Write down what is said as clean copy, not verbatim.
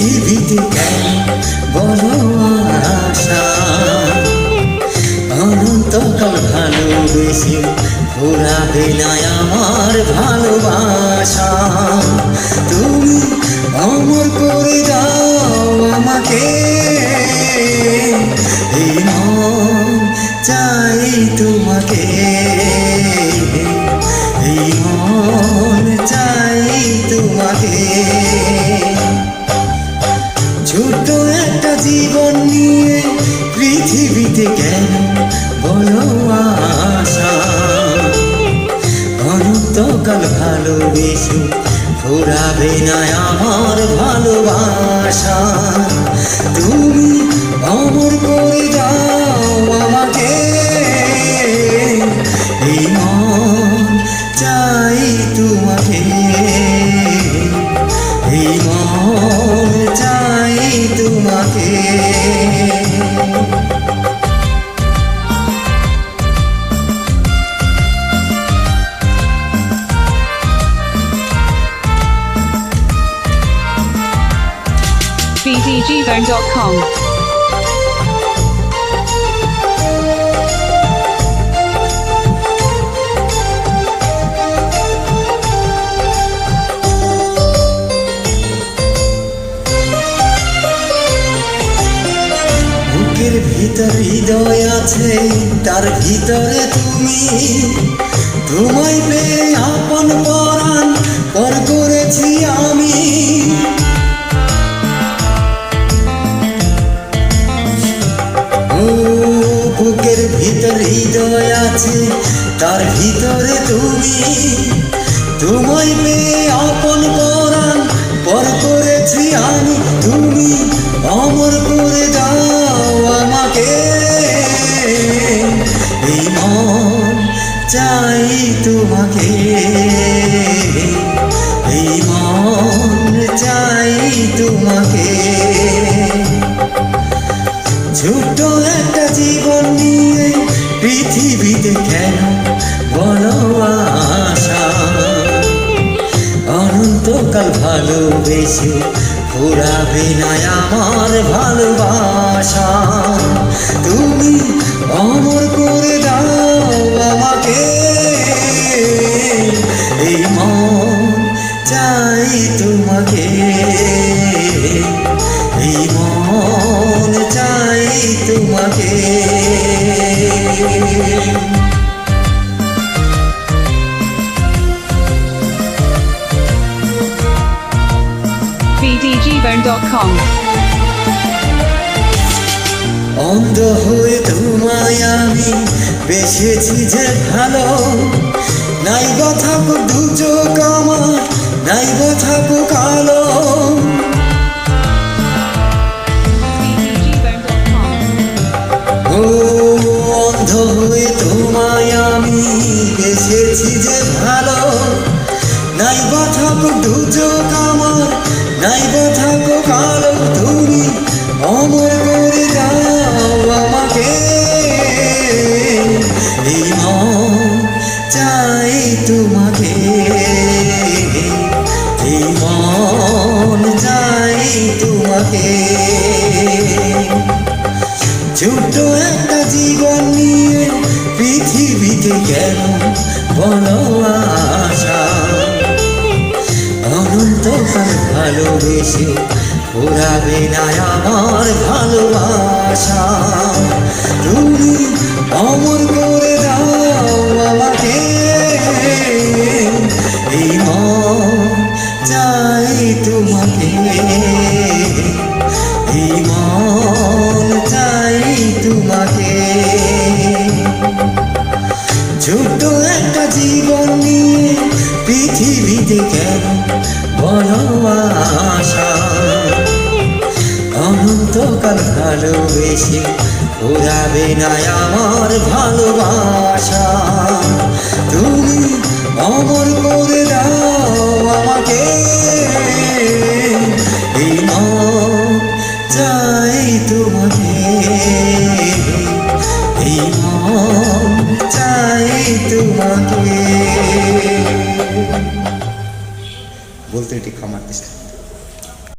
পৃথিবীতে কেন বলো আশা, অনন্তকাল ভালোবেসে ফুরাবে না আমার ভালোবাসা। তুমি অমর করে দাও আমাকে, এই মন চাই তোমাকে, এই মন চাই তোমাকে। ছোট্ট একটা জীবন নিয়ে পৃথিবীতে কেন বলো আশা, অনন্তকাল ভালোবেসে ফুরাবে না আমার ভালোবাসা। তুমি অমর করে দাও আমাকে, এই মন চাই তোমাকে, এই মন চাই তোমাকে। bdgbone.com বুকের ভিতর হৃদয় আছে, তার ভিতরে তুমি, তোমায় পেয়ে আপন পরাণ পর করেছি আমি। ও বুকের ভিতর হৃদয় আছে, তার ভিতরে তুমি, তোমায় পেয়ে আপন পরাণ পর করেছি আমি। তুমি অমর করে দাও আমাকে, এই মন চাই তোমাকে, এই মন চাই তোমাকে। ছোট্ট একটা জীবন নিয়ে পৃথিবীতে কেন বলো আশা, অনন্তকাল ভালোবেসে ফুরাবে না আমার ভালোবাসা। তুমি অমর করে দাও আমাকে, এই মন চাই তোমাকে, এই মন চাই তোমাকে। bdgbone.com অন্ধ হয়ে তোমায় আমি বেসেছি যে ভালো, নাই গো থাকুক দু চোখ আমার, নাই গো থাকুক কালো। ও অন্ধ হয়ে তোমায় আমি বেসেছি যে ভালো, নাই গো থাকুক দু চোখ আমার, নাই গো থাকুক কালো। তুমি অমর করে দাও আমাকে, এই মন চাই তোমাকে, এই মন চাই তোমাকে। ছোট্ট একটা জীবন নিয়ে পৃথিবীতে কেন বলো আশা, অনন্তকাল ভালোবেসে ফুরাবে না আমার ভালোবাসা। তুমি অমর করে দাও আমাকে, এই মন চাই তোমাকে, এই মন চাই তোমাকে। ছোট্ট একটা জীবন নিয়ে পৃথিবীতে কেন বলো আশা, অনন্তকাল ভালোবেসে ফুরাবে না আমার ভালোবাসা। তুমি অমর